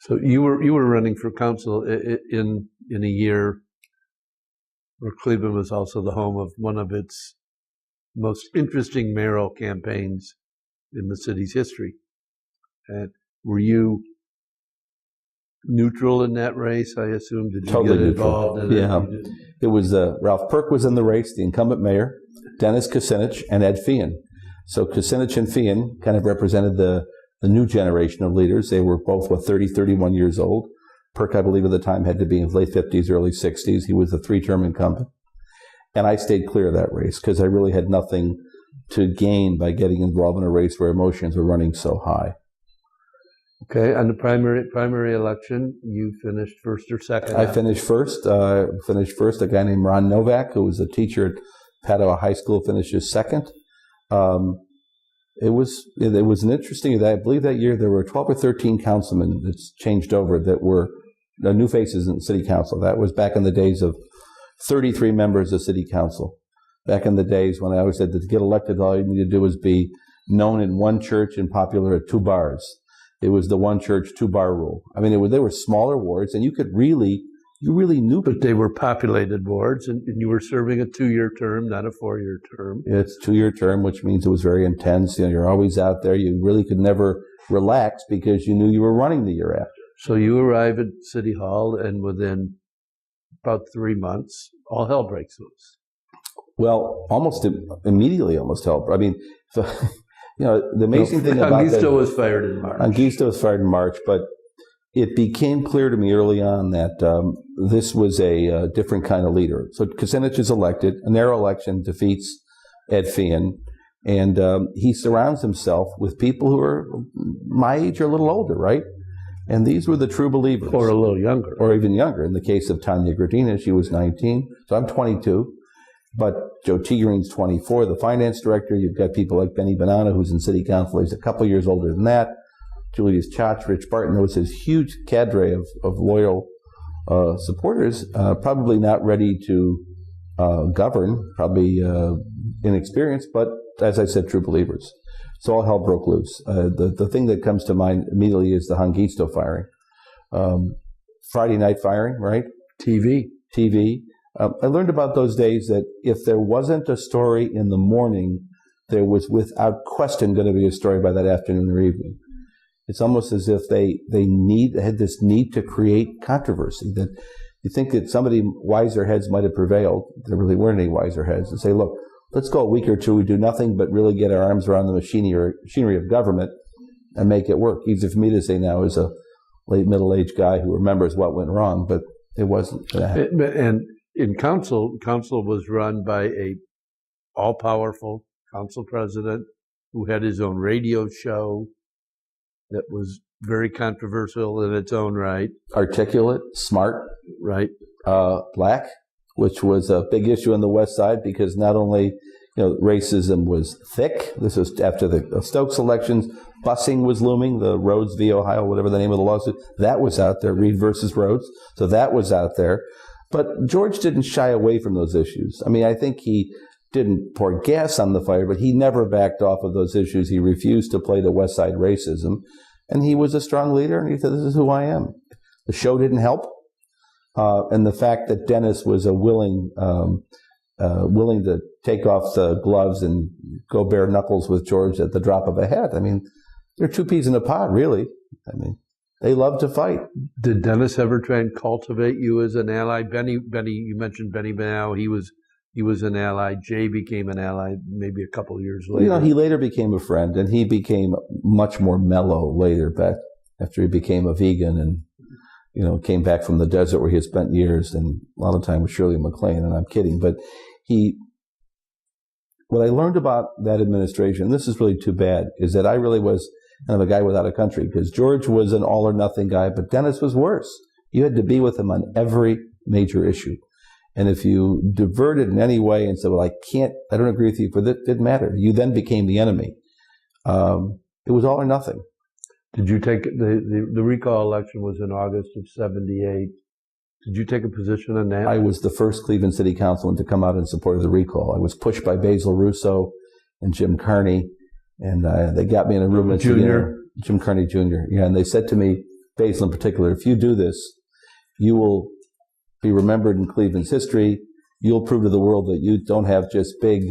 So you were running for council in a year where Cleveland was also the home of one of its most interesting mayoral campaigns in the city's history. And were you neutral in that race, I assume? Did you totally get neutral. involved in Yeah. It was Ralph Perk was in the race, the incumbent mayor, Dennis Kucinich, and Ed Feehan. So Kucinich and Feehan kind of represented the new generation of leaders. They were both, 30, 31 years old. Perk, I believe at the time, had to be in his late 50s, early 60s. He was a 3-term incumbent. And I stayed clear of that race because I really had nothing to gain by getting involved in a race where emotions were running so high. Okay, on the primary election, you finished first or second? I finished first. A guy named Ron Novak, who was a teacher at Padua High School, finishes second. It was an interesting. I believe that year there were 12 or 13 councilmen that's changed over that were new faces in city council. That was back in the days of 33 members of city council. Back in the days when I always said that to get elected, all you need to do is be known in one church and popular at 2 bars. It was the 1 church, 2 bar rule. I mean, they were smaller wards, and you really knew people. But they were populated wards, and you were serving a 2-year term, not a 4-year term. It's a 2-year term, which means it was very intense. You're always out there. You really could never relax because you knew you were running the year after. So you arrive at City Hall, and within about 3 months, all hell breaks loose. Well, almost immediately, almost. I mean, the amazing thing about Anguisto was fired in March. Anguisto was fired in March, but it became clear to me early on that this was a different kind of leader. So Kucinich is elected, a narrow election, defeats Ed Feehan, and he surrounds himself with people who are my age or a little older, right? And these were the true believers. Or a little younger. Or even younger. In the case of Tanya Gradina, she was 19, so I'm 22. But Joe Tigerine's 24, the finance director. You've got people like Benny Banana, who's in city council. He's a couple years older than that. Julius Chach, Rich Barton. There was this huge cadre of loyal supporters, probably not ready to govern, probably inexperienced, but as I said, true believers. So all hell broke loose. The thing that comes to mind immediately is the Anguisto firing. Friday night firing, right? TV. I learned about those days that if there wasn't a story in the morning, there was without question going to be a story by that afternoon or evening. It's almost as if they had this need to create controversy, that you think that somebody wiser heads might have prevailed. There really weren't any wiser heads, and say, look, let's go a week or two. We do nothing but really get our arms around the machinery of government and make it work. Easy for me to say now as a late middle-aged guy who remembers what went wrong, but it wasn't that. And in council was run by a all-powerful council president who had his own radio show that was very controversial in its own right. Articulate, smart. Right. Black, which was a big issue on the West Side because not only racism was thick. This was after the Stokes elections. Busing was looming, the Rhodes v. Ohio, whatever the name of the lawsuit. That was out there, Reed versus Rhodes. So that was out there. But George didn't shy away from those issues. I mean, I think he didn't pour gas on the fire, but he never backed off of those issues. He refused to play the West Side racism. And he was a strong leader, and he said, this is who I am. The show didn't help. And the fact that Dennis was willing to take off the gloves and go bare knuckles with George at the drop of a hat. I mean, they're 2 peas in a pod, really. I mean, they love to fight. Did Dennis ever try and cultivate you as an ally? Benny, you mentioned Benny Banal. He was an ally. Jay became an ally maybe a couple of years later. He later became a friend, and he became much more mellow later, back after he became a vegan and came back from the desert where he had spent years and a lot of time with Shirley MacLaine, and I'm kidding. But what I learned about that administration, this is really too bad, is that I really was kind of a guy without a country, because George was an all or nothing guy, but Dennis was worse. You had to be with him on every major issue. And if you diverted in any way and said, well, I don't agree with you, but it didn't matter. You then became the enemy. It was all or nothing. Did you take the recall election was in August of '78? Did you take a position on that? I was the first Cleveland City Councilman to come out in support of the recall. I was pushed by Basil Russo and Jim Carney, and they got me in a room. Junior? Jim Carney Jr. Yeah, and they said to me, Basil in particular, if you do this, you will be remembered in Cleveland's history. You'll prove to the world that you don't have just big...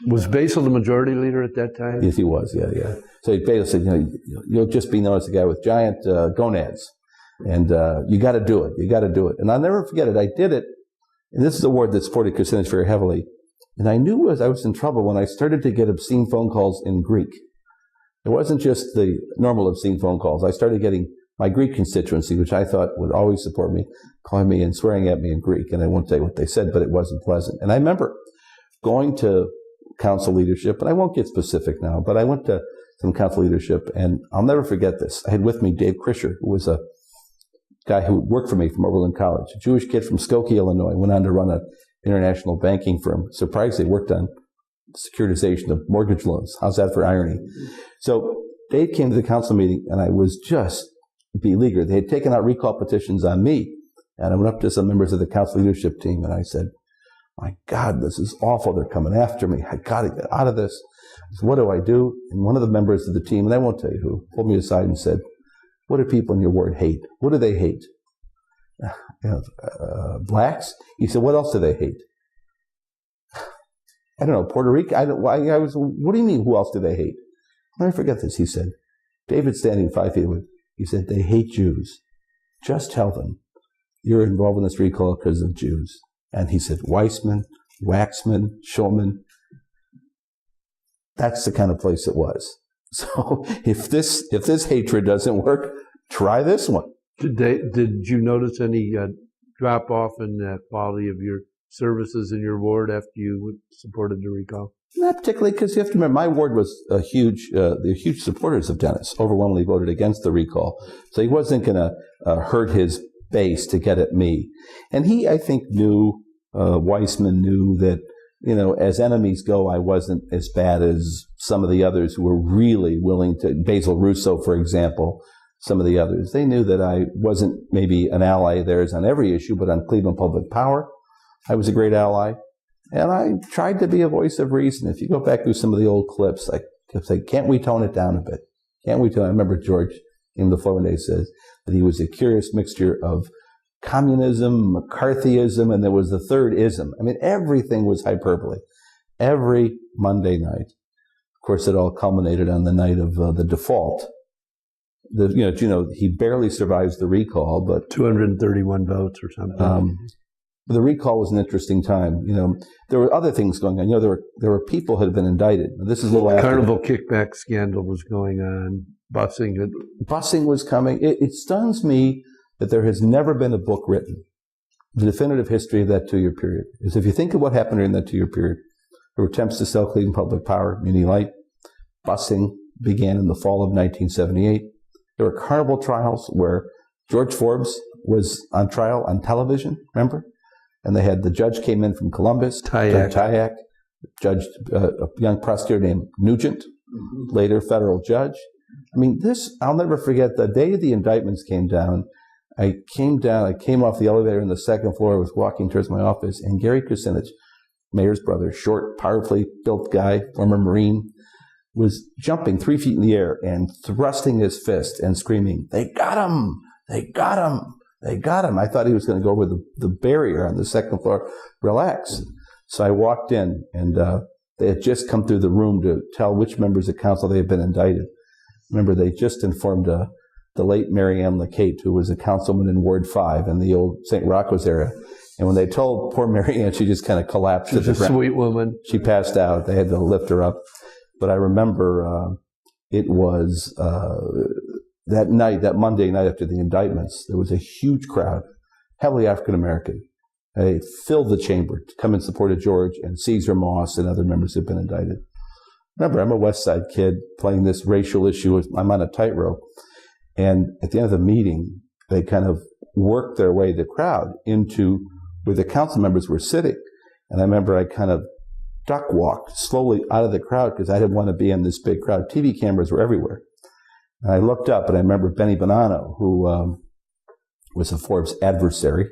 Was Basil the majority leader at that time? Yes, he was, yeah. So Basil said, you'll just be known as the guy with giant gonads. And you got to do it. You got to do it. And I'll never forget it. I did it. And this is a word that supported Kucinich very heavily. And I knew I was in trouble when I started to get obscene phone calls in Greek. It wasn't just the normal obscene phone calls. I started getting my Greek constituency, which I thought would always support me, calling me and swearing at me in Greek. And I won't tell you what they said, but it wasn't pleasant. And I remember going to council leadership, and I won't get specific now, but I went to some council leadership, and I'll never forget this. I had with me Dave Krischer, who was a guy who worked for me from Oberlin College, a Jewish kid from Skokie, Illinois, went on to run an international banking firm. Surprisingly, worked on securitization of mortgage loans. How's that for irony? So Dave came to the council meeting, and I was just beleaguered. They had taken out recall petitions on me, and I went up to some members of the council leadership team, and I said, my God, this is awful. They're coming after me. I got to get out of this. So what do I do? And one of the members of the team, and I won't tell you who, pulled me aside and said, what do people in your ward hate? What do they hate? Blacks? He said, what else do they hate? I don't know, Puerto Rico? What do you mean, who else do they hate? I'll never forget this. He said, David standing 5 feet away, he said, they hate Jews. Just tell them you're involved in this recall because of Jews. And he said, Weissman, Waxman, Schulman. That's the kind of place it was. So if this hatred doesn't work, try this one. Did you notice any drop off in the quality of your services in your ward after you supported the recall? Not particularly, because you have to remember, my ward was they're huge supporters of Dennis, overwhelmingly voted against the recall. So he wasn't going to hurt his base to get at me. And he, I think, knew, Weissman knew that, as enemies go, I wasn't as bad as some of the others who were really willing to, Basil Russo, for example, some of the others. They knew that I wasn't maybe an ally of theirs on every issue, but on Cleveland public power, I was a great ally. And I tried to be a voice of reason. If you go back through some of the old clips, I kept saying, can't we tone it down a bit? Can't we tone it? I remember George in the floor one day says that he was a curious mixture of communism, McCarthyism, and there was the third ism. I mean, everything was hyperbole. Every Monday night. Of course, it all culminated on the night of the default. He barely survives the recall, but 231 votes or something. The recall was an interesting time. There were other things going on. There were people who had been indicted. This is a little after. Carnival kickback scandal was going on. Busing was coming. It stuns me that there has never been a book written, the definitive history of that 2-year period. Because if you think of what happened during that 2-year period, there were attempts to sell Cleveland Public Power, Muni Light. Busing began in the fall of 1978. There were carnival trials where George Forbes was on trial on television, remember? And they had the judge came in from Columbus, Tyack, judge, a young prosecutor named Nugent, later federal judge. I mean, I'll never forget the day the indictments came down. I came off the elevator on the second floor, was walking towards my office, and Gary Kucinich, mayor's brother, short, powerfully built guy, former Marine, was jumping 3 feet in the air and thrusting his fist and screaming, they got him! They got him! They got him! I thought he was going to go over the barrier on the second floor. Relax. So I walked in, and they had just come through the room to tell which members of council they had been indicted. Remember, they just informed the late Mary Ann LeCate, who was a councilman in Ward 5 in the old St. Rocco's area. And when they told poor Mary Ann, she just kind of collapsed. She's a sweet woman. She passed out. They had to lift her up. But I remember it was that night, that Monday night after the indictments, there was a huge crowd, heavily African-American. They filled the chamber to come in support of George and Caesar Moss and other members who had been indicted. Remember, I'm a West Side kid playing this racial issue. I'm on a tightrope. And at the end of the meeting, they kind of worked their way, the crowd, into where the council members were sitting. And I remember I kind of duck walked slowly out of the crowd because I didn't want to be in this big crowd. TV cameras were everywhere. And I looked up and I remember Benny Bonanno, who was a Forbes adversary,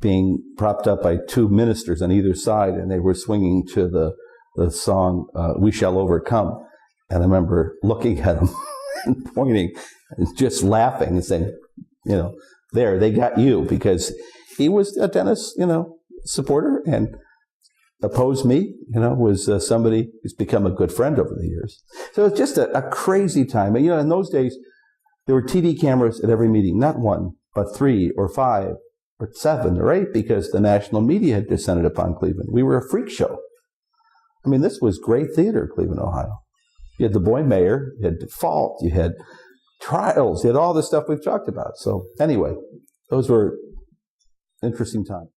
being propped up by 2 ministers on either side, and they were swinging to the song, We Shall Overcome. And I remember looking at him and pointing, and just laughing and saying, there, they got you, because he was a Dennis, supporter and opposed me, was somebody who's become a good friend over the years. So it's just a crazy time. And, in those days, there were TV cameras at every meeting, not one, but 3 or 5 or 7 or 8, because the national media had descended upon Cleveland. We were a freak show. I mean, this was great theater, Cleveland, Ohio. You had the boy mayor, you had default, you had trials, you had all the stuff we've talked about. So anyway, those were interesting times.